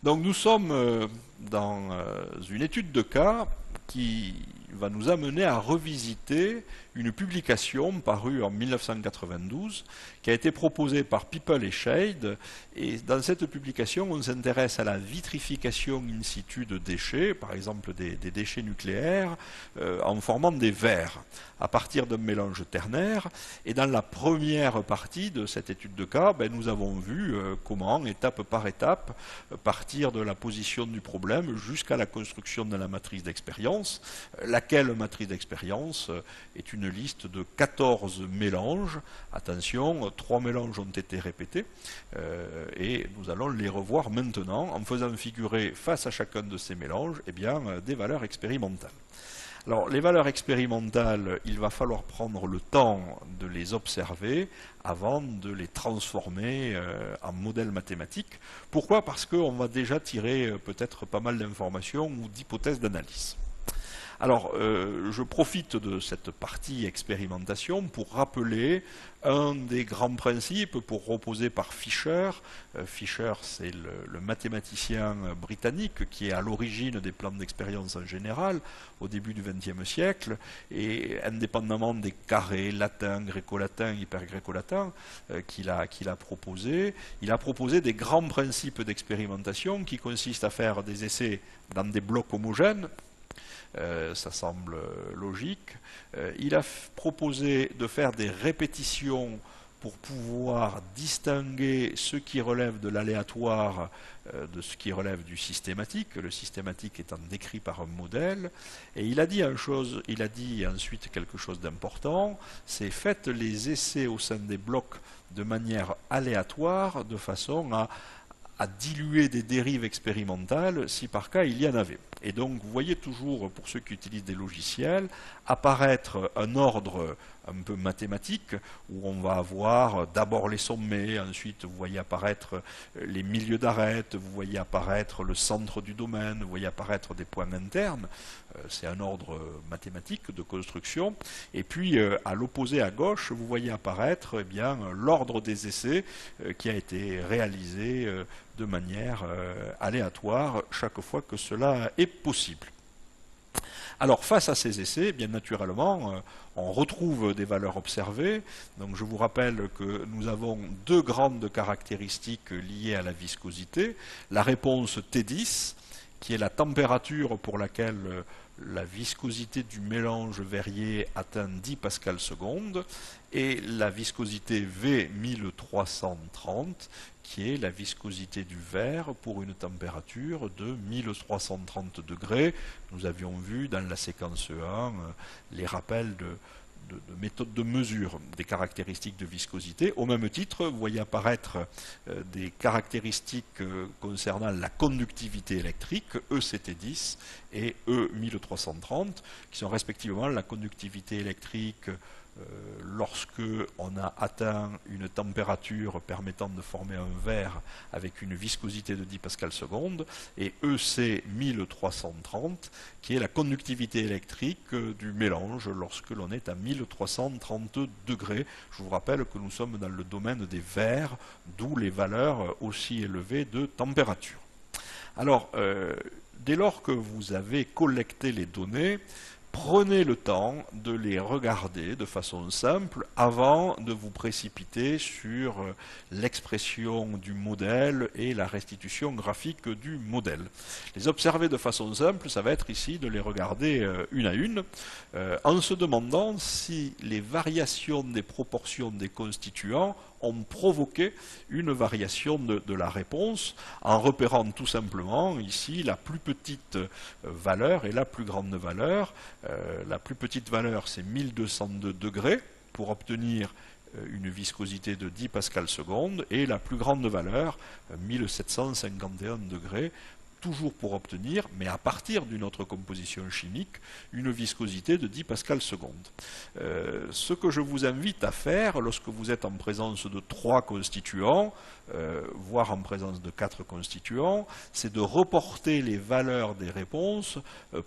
Donc nous sommes dans une étude de cas qui va nous amener à revisiter une publication parue en 1992 qui a été proposée par People et Shade. Et dans cette publication, on s'intéresse à la vitrification in situ de déchets, par exemple des déchets nucléaires, en formant des verres à partir d'un mélange ternaire. Et dans la première partie de cette étude de cas, nous avons vu comment, étape par étape, partir de la position du problème jusqu'à la construction de la matrice d'expérience, laquelle matrice d'expérience est une liste de 14 mélanges. Attention, 3 mélanges ont été répétés et nous allons les revoir maintenant en faisant figurer face à chacun de ces mélanges des valeurs expérimentales. Alors, les valeurs expérimentales, il va falloir prendre le temps de les observer avant de les transformer en modèles mathématiques. Pourquoi? Parce qu'on va déjà tirer peut-être pas mal d'informations ou d'hypothèses d'analyse. Alors, je profite de cette partie expérimentation pour rappeler un des grands principes proposés par Fisher. Fisher, c'est le mathématicien britannique qui est à l'origine des plans d'expérience en général, au début du XXe siècle, et indépendamment des carrés latins, gréco-latins, hyper-gréco-latins qu'il a proposé, il a proposé des grands principes d'expérimentation qui consistent à faire des essais dans des blocs homogènes. Ça semble logique. Il a proposé de faire des répétitions pour pouvoir distinguer ce qui relève de l'aléatoire de ce qui relève du systématique, le systématique étant décrit par un modèle. Et il a dit ensuite quelque chose d'important, c'est faites les essais au sein des blocs de manière aléatoire, de façon à diluer des dérives expérimentales si par cas il y en avait. Et donc vous voyez toujours, pour ceux qui utilisent des logiciels, apparaître un ordre un peu mathématique où on va avoir d'abord les sommets, ensuite vous voyez apparaître les milieux d'arête, vous voyez apparaître le centre du domaine, vous voyez apparaître des points internes. C'est un ordre mathématique de construction. Et puis à l'opposé à gauche, vous voyez apparaître l'ordre des essais qui a été réalisé de manière aléatoire chaque fois que cela est possible. Alors face à ces essais, bien naturellement, on retrouve des valeurs observées. Donc je vous rappelle que nous avons deux grandes caractéristiques liées à la viscosité. La réponse T10, qui est la température pour laquelle la viscosité du mélange verrier atteint 10 pascal seconde, et la viscosité V 1330, qui est la viscosité du verre pour une température de 1330 degrés. Nous avions vu dans la séquence 1 les rappels de méthodes de mesure des caractéristiques de viscosité. Au même titre, vous voyez apparaître des caractéristiques concernant la conductivité électrique, ECT10 et E1330, qui sont respectivement la conductivité électrique lorsque on a atteint une température permettant de former un verre avec une viscosité de 10 pascal seconde, et EC 1330 qui est la conductivité électrique du mélange lorsque l'on est à 1330 degrés. Je vous rappelle que nous sommes dans le domaine des verres, d'où les valeurs aussi élevées de température. Alors, dès lors que vous avez collecté les données, prenez le temps de les regarder de façon simple avant de vous précipiter sur l'expression du modèle et la restitution graphique du modèle. Les observer de façon simple, ça va être ici de les regarder une à une, en se demandant si les variations des proportions des constituants ont provoqué une variation de la réponse en repérant tout simplement ici la plus petite valeur et la plus grande valeur. La plus petite valeur c'est 1202 degrés pour obtenir une viscosité de 10 pascal seconde et la plus grande valeur 1751 degrés toujours pour obtenir, mais à partir d'une autre composition chimique, une viscosité de 10 pascal seconde. Ce que je vous invite à faire lorsque vous êtes en présence de 3 constituants, voire en présence de 4 constituants, c'est de reporter les valeurs des réponses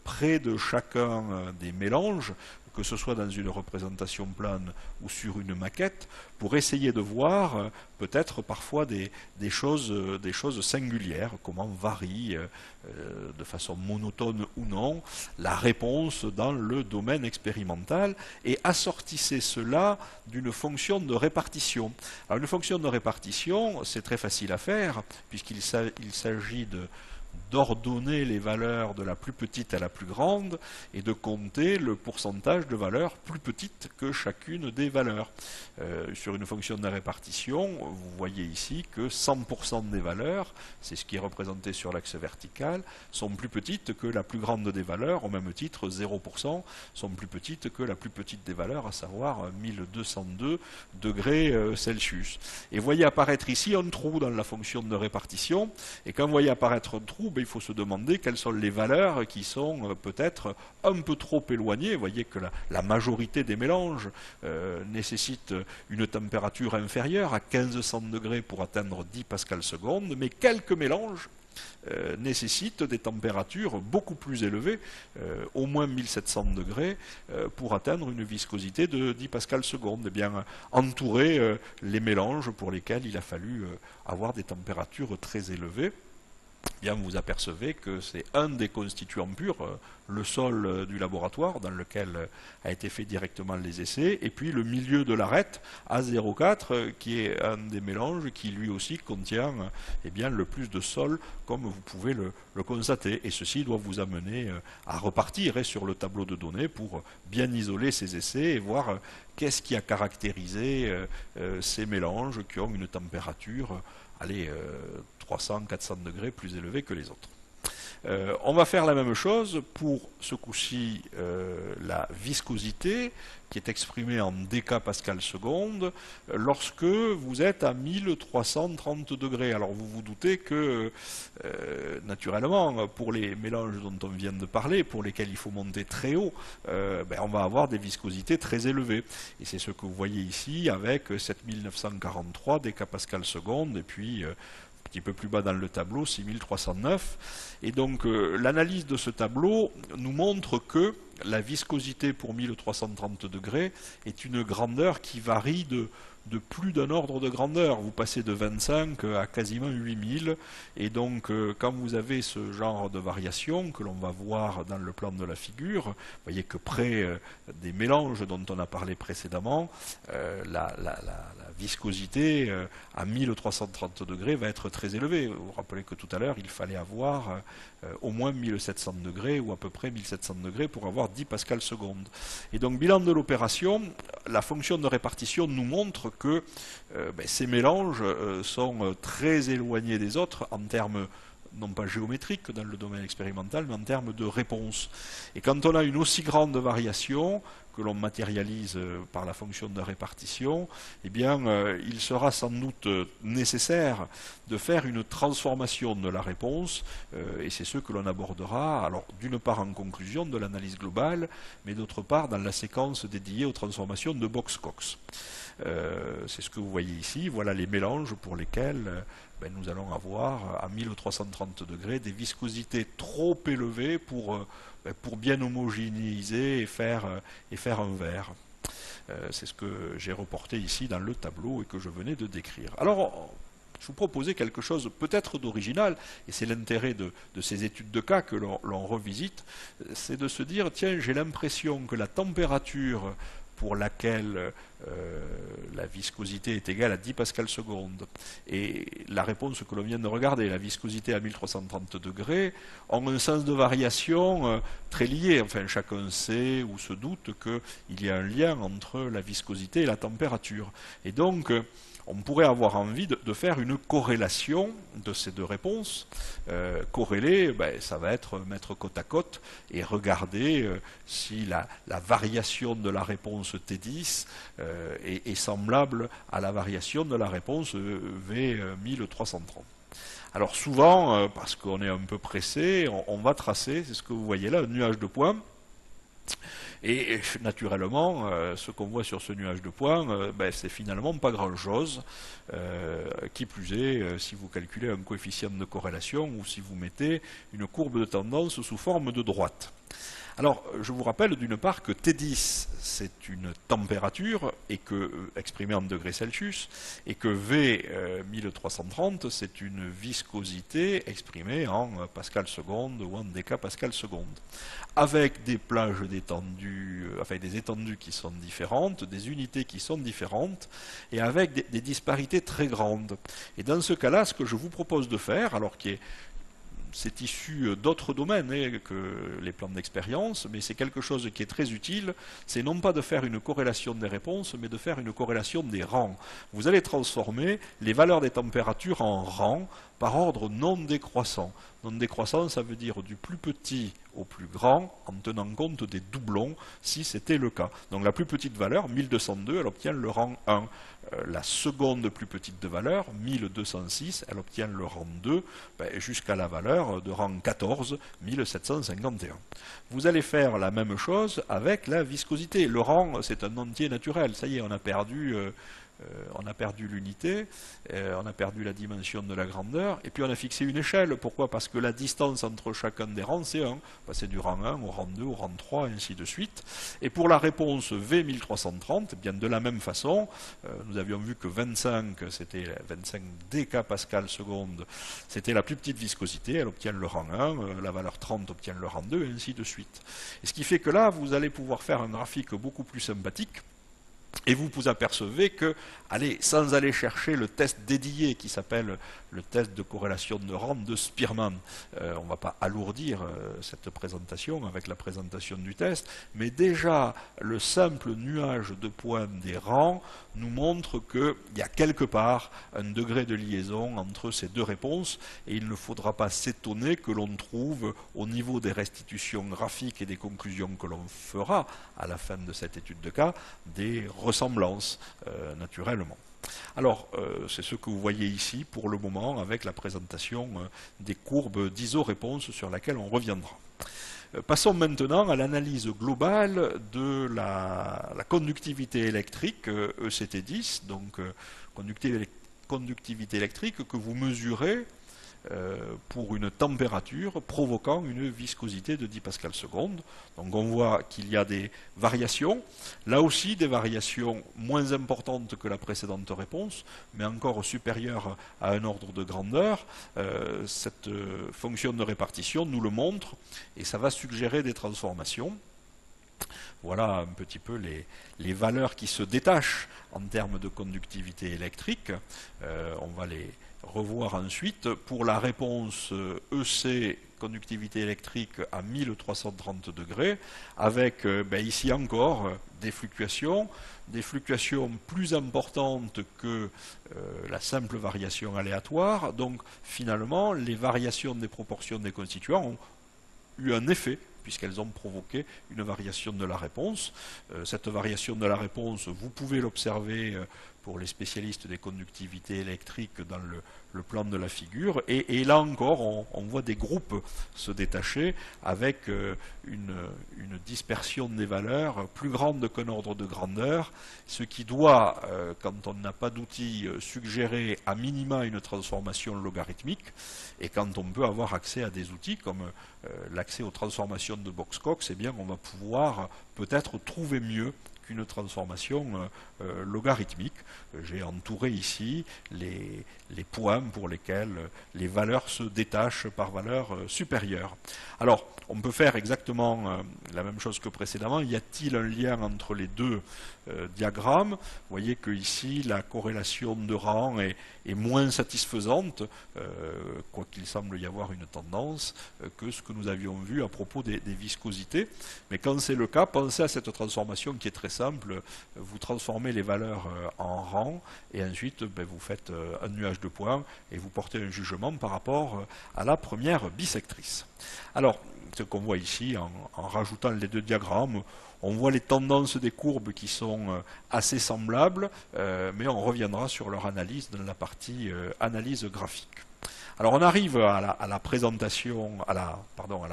près de chacun des mélanges que ce soit dans une représentation plane ou sur une maquette, pour essayer de voir peut-être parfois des choses singulières, comment varie de façon monotone ou non la réponse dans le domaine expérimental, et assortissez cela d'une fonction de répartition. Alors une fonction de répartition, c'est très facile à faire, puisqu'il s'agit d'ordonner les valeurs de la plus petite à la plus grande et de compter le pourcentage de valeurs plus petites que chacune des valeurs. Sur une fonction de répartition, vous voyez ici que 100% des valeurs, c'est ce qui est représenté sur l'axe vertical, sont plus petites que la plus grande des valeurs, au même titre 0% sont plus petites que la plus petite des valeurs, à savoir 1202 degrés Celsius. Et vous voyez apparaître ici un trou dans la fonction de répartition, et quand vous voyez apparaître un trou, il faut se demander quelles sont les valeurs qui sont peut-être un peu trop éloignées. Vous voyez que la majorité des mélanges nécessitent une température inférieure à 1500 degrés pour atteindre 10 pascal seconde, mais quelques mélanges nécessitent des températures beaucoup plus élevées, au moins 1700 degrés, pour atteindre une viscosité de 10 pascal seconde. Eh bien, entourer les mélanges pour lesquels il a fallu avoir des températures très élevées, bien vous apercevez que c'est un des constituants purs, le sol du laboratoire dans lequel a été fait directement les essais, et puis le milieu de l'arête A04 qui est un des mélanges qui lui aussi contient bien, le plus de sol, comme vous pouvez le constater. Et ceci doit vous amener à repartir sur le tableau de données pour bien isoler ces essais et voir qu'est-ce qui a caractérisé ces mélanges qui ont une température, allez, 300-400 degrés plus élevés que les autres. On va faire la même chose pour ce coup-ci la viscosité qui est exprimée en décapascal seconde lorsque vous êtes à 1330 degrés. Alors vous vous doutez que naturellement pour les mélanges dont on vient de parler, pour lesquels il faut monter très haut, on va avoir des viscosités très élevées. Et c'est ce que vous voyez ici avec 7943 décapascal seconde et puis un petit peu plus bas dans le tableau, 6309. Et donc l'analyse de ce tableau nous montre que la viscosité pour 1330 degrés est une grandeur qui varie de plus d'un ordre de grandeur. Vous passez de 25 à quasiment 8000, et donc quand vous avez ce genre de variation que l'on va voir dans le plan de la figure, vous voyez que près des mélanges dont on a parlé précédemment, la viscosité à 1330 degrés va être très élevée. Vous vous rappelez que tout à l'heure il fallait avoir au moins 1700 degrés ou à peu près 1700 degrés pour avoir 10 pascal seconde. Et donc bilan de l'opération, la fonction de répartition nous montre que ces mélanges sont très éloignés des autres en termes non pas géométriques dans le domaine expérimental, mais en termes de réponse. Et quand on a une aussi grande variation que l'on matérialise par la fonction de répartition, eh bien, il sera sans doute nécessaire de faire une transformation de la réponse, et c'est ce que l'on abordera, alors d'une part en conclusion de l'analyse globale, mais d'autre part dans la séquence dédiée aux transformations de Box-Cox. C'est ce que vous voyez ici, voilà les mélanges pour lesquels nous allons avoir à 1330 degrés des viscosités trop élevées pour bien homogénéiser et faire un verre. C'est ce que j'ai reporté ici dans le tableau et que je venais de décrire. Alors, je vous proposais quelque chose peut-être d'original, et c'est l'intérêt de ces études de cas que l'on revisite, c'est de se dire, tiens, j'ai l'impression que la température pour laquelle la viscosité est égale à 10 pascal seconde, et la réponse que l'on vient de regarder, la viscosité à 1330 degrés, ont un sens de variation très lié. Enfin, chacun sait ou se doute qu'il y a un lien entre la viscosité et la température. Et donc, on pourrait avoir envie de faire une corrélation de ces deux réponses. Corréler, ça va être mettre côte à côte et regarder si la variation de la réponse T10 est semblable à la variation de la réponse V1330. Alors souvent, parce qu'on est un peu pressé, on va tracer, c'est ce que vous voyez là, un nuage de points. Et naturellement, ce qu'on voit sur ce nuage de points, c'est finalement pas grand-chose. Qui plus est, si vous calculez un coefficient de corrélation ou si vous mettez une courbe de tendance sous forme de droite. Alors, je vous rappelle d'une part que T10, c'est une température exprimée en degrés Celsius, et que V 1330, c'est une viscosité exprimée en pascal seconde ou en décapascal seconde, avec des plages d'étendue, enfin des étendues qui sont différentes, des unités qui sont différentes, et avec des disparités très grandes. Et dans ce cas-là, ce que je vous propose de faire, alors c'est issu d'autres domaines que les plans d'expérience, mais c'est quelque chose qui est très utile, c'est non pas de faire une corrélation des réponses, mais de faire une corrélation des rangs. Vous allez transformer les valeurs des températures en rangs par ordre non décroissant. Non décroissant, ça veut dire du plus petit au plus grand, en tenant compte des doublons, si c'était le cas. Donc la plus petite valeur, 1202, elle obtient le rang 1. La seconde plus petite de valeur, 1206, elle obtient le rang 2, jusqu'à la valeur de rang 14, 1751. Vous allez faire la même chose avec la viscosité. Le rang, c'est un entier naturel. Ça y est, on a perdu l'unité, on a perdu la dimension de la grandeur, et puis on a fixé une échelle. Pourquoi? Parce que la distance entre chacun des rangs, c'est 1. C'est du rang 1 au rang 2, au rang 3, et ainsi de suite. Et pour la réponse V1330, bien de la même façon, nous avions vu que 25, c'était 25 décapascal seconde, c'était la plus petite viscosité, elle obtient le rang 1, la valeur 30 obtient le rang 2, et ainsi de suite. Et ce qui fait que là, vous allez pouvoir faire un graphique beaucoup plus sympathique. Et vous vous apercevez que, sans aller chercher le test dédié qui s'appelle le test de corrélation de rang de Spearman, on ne va pas alourdir cette présentation avec la présentation du test, mais déjà le simple nuage de points des rangs nous montre qu'il y a quelque part un degré de liaison entre ces deux réponses, et il ne faudra pas s'étonner que l'on trouve au niveau des restitutions graphiques et des conclusions que l'on fera à la fin de cette étude de cas des ressemblances naturellement. Alors, c'est ce que vous voyez ici pour le moment avec la présentation des courbes d'iso-réponse sur laquelle on reviendra. Passons maintenant à l'analyse globale de la conductivité électrique ECT10, donc conductivité électrique que vous mesurez pour une température provoquant une viscosité de 10 pascal seconde. Donc on voit qu'il y a des variations, là aussi des variations moins importantes que la précédente réponse, mais encore supérieures à un ordre de grandeur. Cette fonction de répartition nous le montre, et ça va suggérer des transformations. Voilà un petit peu les valeurs qui se détachent en termes de conductivité électrique. On va les revoir ensuite. Pour la réponse EC, conductivité électrique à 1330 degrés, avec ici encore des fluctuations plus importantes que la simple variation aléatoire. Donc finalement, les variations des proportions des constituants ont eu un effet, puisqu'elles ont provoqué une variation de la réponse. Cette variation de la réponse, vous pouvez l'observer pour les spécialistes des conductivités électriques dans le plan de la figure. Et là encore, on voit des groupes se détacher avec une dispersion des valeurs plus grande qu'un ordre de grandeur, ce qui doit, quand on n'a pas d'outil, suggérer à minima une transformation logarithmique. Et quand on peut avoir accès à des outils comme l'accès aux transformations de Box-Cox, eh bien on va pouvoir peut-être trouver mieux qu'une transformation logarithmique. J'ai entouré ici les points pour lesquels les valeurs se détachent par valeur supérieure. Alors, on peut faire exactement la même chose que précédemment. Y a-t-il un lien entre les deux diagrammes? Vous voyez que ici, la corrélation de rang est moins satisfaisante, quoiqu'il semble y avoir une tendance, que ce que nous avions vu à propos des viscosités. Mais quand c'est le cas, pensez à cette transformation qui est très simple. Vous transformez les valeurs en rang, et ensuite vous faites un nuage de points, et vous portez un jugement par rapport à la première bisectrice. Alors, ce qu'on voit ici, en rajoutant les deux diagrammes, on voit les tendances des courbes qui sont assez semblables, mais on reviendra sur leur analyse dans la partie analyse graphique. Alors on arrive à la présentation, à la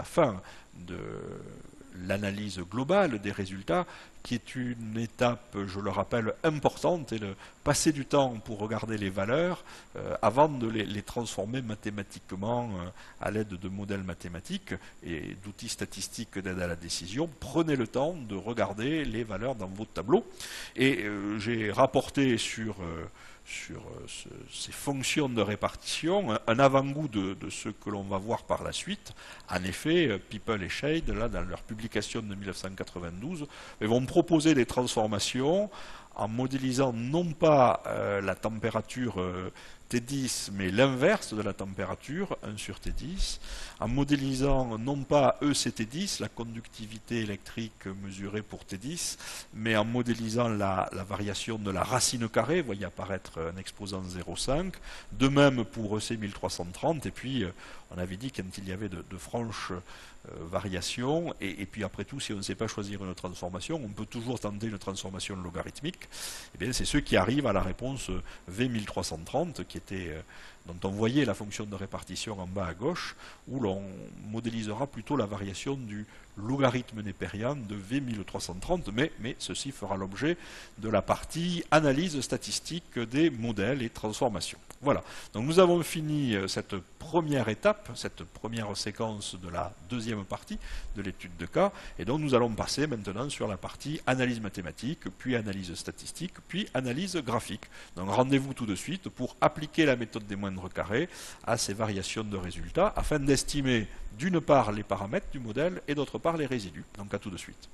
fin de l'analyse globale des résultats, qui est une étape, je le rappelle, importante, et passer du temps pour regarder les valeurs avant de les transformer mathématiquement à l'aide de modèles mathématiques et d'outils statistiques d'aide à la décision. Prenez le temps de regarder les valeurs dans votre tableau. Et j'ai rapporté sur ces fonctions de répartition un avant-goût de ce que l'on va voir par la suite. En effet, People et Shade, là, dans leur publication de 1992, vont proposer des transformations en modélisant non pas la température T10, mais l'inverse de la température, 1 sur T10, en modélisant non pas ECT10, la conductivité électrique mesurée pour T10, mais en modélisant la variation de la racine carrée, vous voyez apparaître un exposant 0,5, de même pour EC1330, et puis on avait dit quand il y avait de franches variations, et puis après tout, si on ne sait pas choisir une transformation, on peut toujours tenter une transformation logarithmique. Et bien c'est ceux qui arrivent à la réponse V1330, dont on voyait la fonction de répartition en bas à gauche, où l'on modélisera plutôt la variation du logarithme népérien de V1330, mais ceci fera l'objet de la partie analyse statistique des modèles et transformations. Voilà, donc nous avons fini cette première étape, cette première séquence de la deuxième partie de l'étude de cas, et donc nous allons passer maintenant sur la partie analyse mathématique, puis analyse statistique, puis analyse graphique. Donc rendez-vous tout de suite pour appliquer la méthode des moindres carrés à ces variations de résultats, afin d'estimer d'une part les paramètres du modèle et d'autre part les résidus. Donc à tout de suite.